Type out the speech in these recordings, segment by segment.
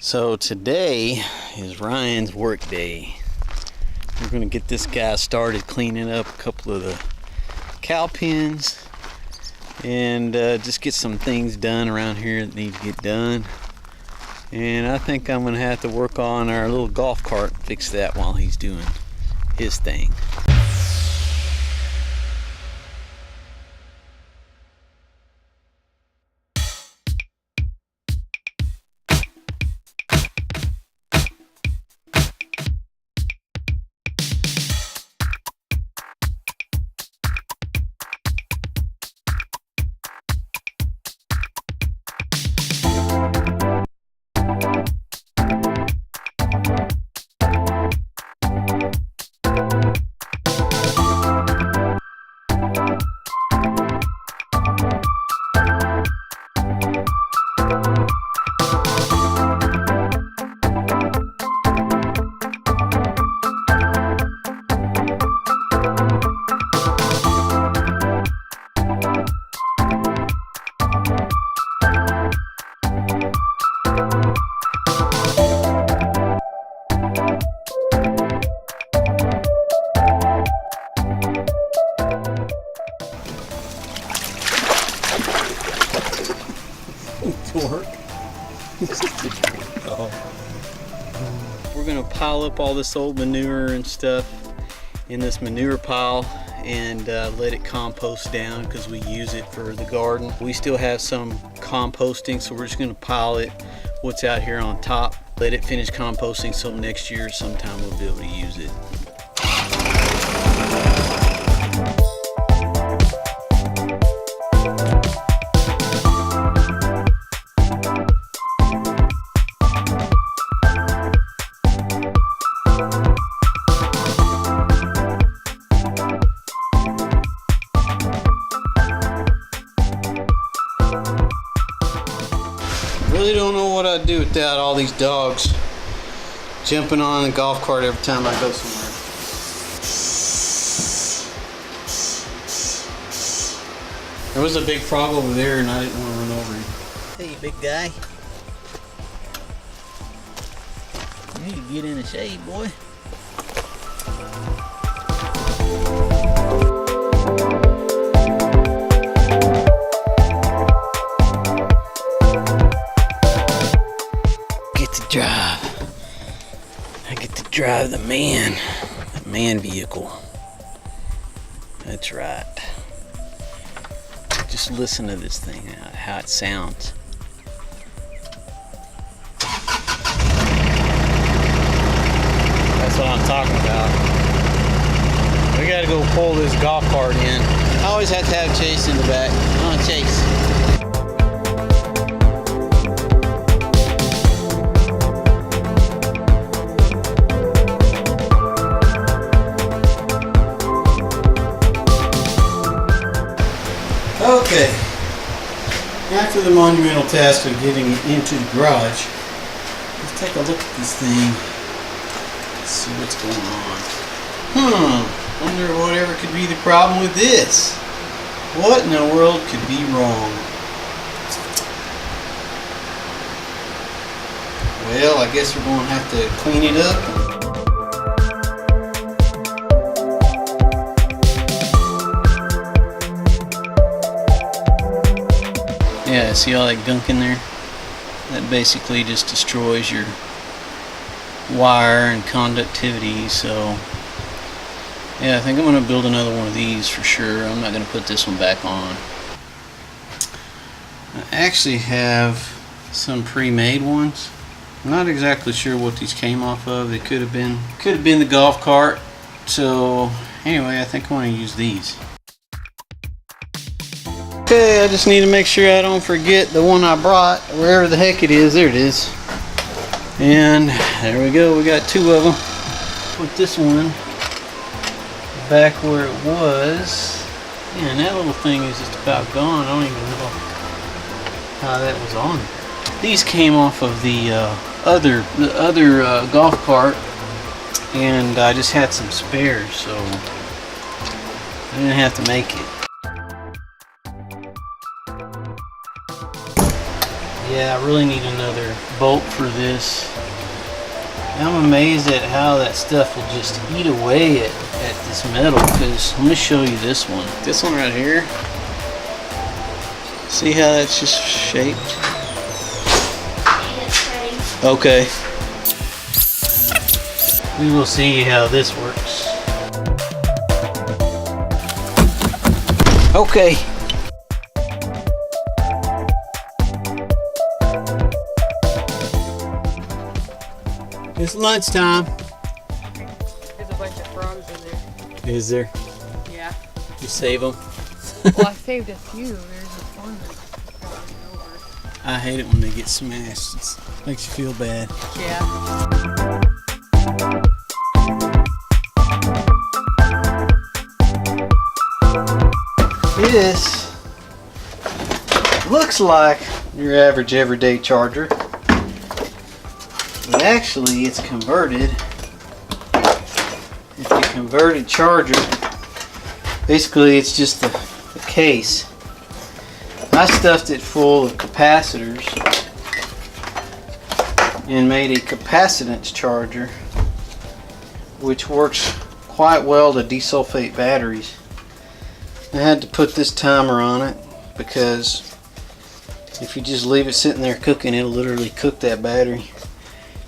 So today is Ryan's work day. We're going to get this guy started cleaning up a couple of the cow pens and just get some things done around here that need to get done. And I think I'm going to have to work on our little golf cart, fix that while he's doing his thing. We're gonna pile up all this old manure and stuff in this manure pile and let it compost down because we use it for the garden. We still have some composting, so we're just gonna pile it what's out here on top, let it finish composting so next year sometime we'll be able to use it. Really don't know what I'd do without all these dogs jumping on the golf cart every time I go somewhere. There was a big frog over there and I didn't want to run over him. Hey, big guy. You need to get in the shade, boy. I get to drive the man vehicle. That's right. Just listen to this thing, how it sounds. That's what I'm talking about. We gotta go pull this golf cart in. I always have to have Chase in the back. Come on, Chase. Okay, after the monumental task of getting into the garage, let's take a look at this thing, let's see what's going on. Wonder whatever could be the problem with this. What in the world could be wrong? Well, I guess we're going to have to clean it up. Yeah, see all that gunk in there? That basically just destroys your wire and conductivity, so yeah, I think I'm going to build another one of these for sure. I'm not going to put this one back on. I actually have some pre-made ones. I'm not exactly sure what these came off of. It could have been the golf cart. So anyway, I think I want to use these. Okay, I just need to make sure I don't forget the one I brought, wherever the heck it is. There it is. And there we go, we got two of them. Put this one back where it was. Man, that little thing is just about gone. I don't even know how that was on. These came off of the other golf cart, and I just had some spares, so I didn't have to make it. Yeah, I really need another bolt for this. I'm amazed at how that stuff will just eat away at this metal, because let me show you this one. This one right here. See how that's just shaped? Okay. We will see how this works. Okay. It's lunchtime. There's a bunch of frogs in there. Is there? Yeah. You save them? Well, I saved a few. There's a one that's falling over. I hate it when they get smashed. It makes you feel bad. Yeah. This looks like your average everyday charger. But actually, it's converted. It's a converted charger. Basically, it's just the case. I stuffed it full of capacitors and made a capacitance charger, which works quite well to desulfate batteries. I had to put this timer on it because if you just leave it sitting there cooking, it'll literally cook that battery.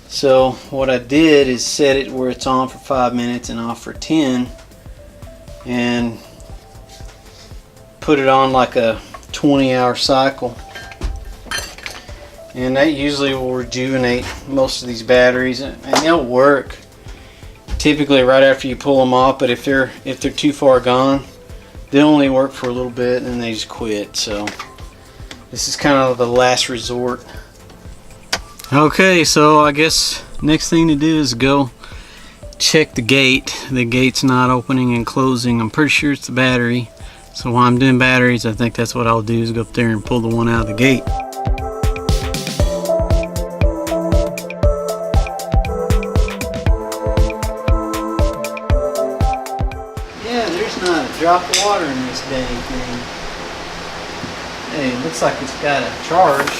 So what I did is set it where it's on for 5 minutes and off for 10, and put it on like a 20-hour cycle, and that usually will rejuvenate most of these batteries, and they'll work typically right after you pull them off. But if they're too far gone, they only work for a little bit and then they just quit. So this is kind of the last resort. Okay, so I guess next thing to do is go check the gate. The gate's not opening and closing. I'm pretty sure it's the battery. So while I'm doing batteries, I think that's what I'll do, is go up there and pull the one out of the gate. Yeah, there's not a drop of water in this dang thing. Hey, it looks like it's got a charge.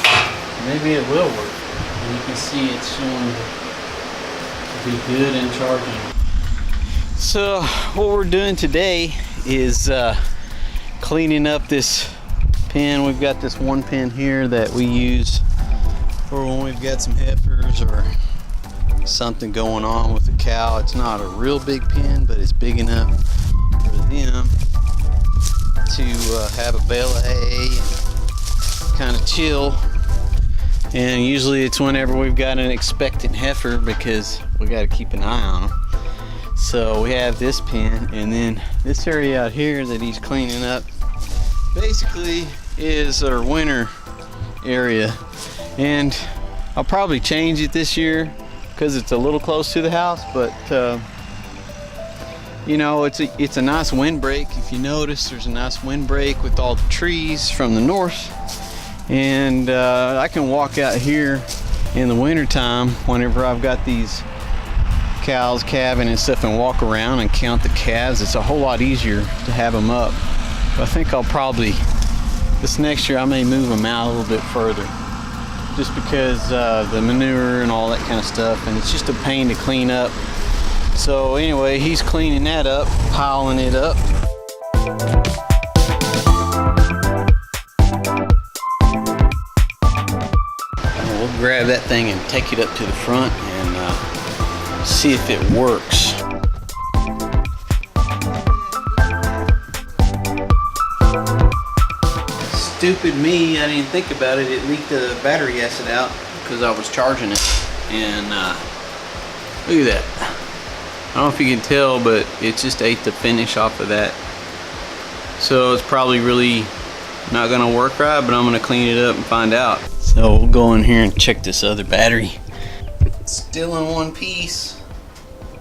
Maybe it will work. And you can see it's showing to be good and charging. So what we're doing today is cleaning up this pen. We've got this one pen here that we use for when we've got some heifers or something going on with the cow. It's not a real big pen, but it's big enough for them to have a bale of hay and kind of chill. And usually it's whenever we've got an expectant heifer, because we got to keep an eye on them. So we have this pen, and then this area out here that he's cleaning up basically is our winter area. And I'll probably change it this year because it's a little close to the house, but you know, it's a nice windbreak. If you notice, there's a nice windbreak with all the trees from the north. And I can walk out here in the wintertime whenever I've got these cows calving and stuff, and walk around and count the calves. It's a whole lot easier to have them up. But I think I'll probably, this next year I may move them out a little bit further, just because the manure and all that kind of stuff, and it's just a pain to clean up. So anyway, he's cleaning that up, piling it up. We'll grab that thing and take it up to the front and see if it works. Stupid me, I didn't think about it. It leaked the battery acid out because I was charging it. And look at that. I don't know if you can tell, but it just ate the finish off of that. So it's probably really not gonna work right, but I'm gonna clean it up and find out. So we'll go in here and check this other battery. It's still in one piece.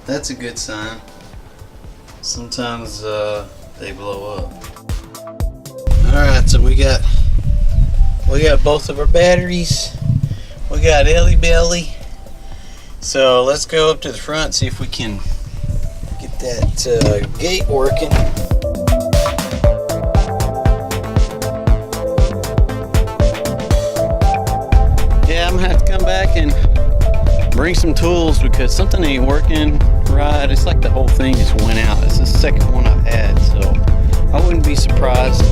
That's a good sign. Sometimes they blow up. Alright, so we got both of our batteries. We got Ellie Belly. So let's go up to the front and see if we can get that gate working. thinking, bring some tools because something ain't working right. It's like the whole thing just went out. It's the second one I've had, so I wouldn't be surprised.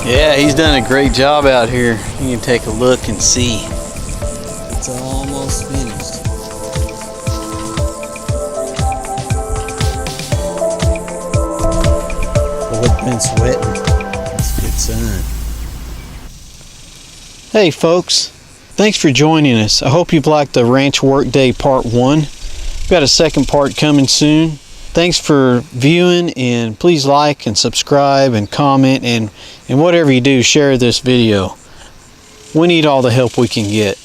Yeah, he's done a great job out here. You can take a look and see. It's almost finished. Well, it's been sweating. It's good sun. Hey folks, thanks for joining us. I hope you've liked the Ranch Workday Part 1. We've got a second part coming soon. Thanks for viewing, and please like and subscribe and comment, and whatever you do, share this video. We need all the help we can get.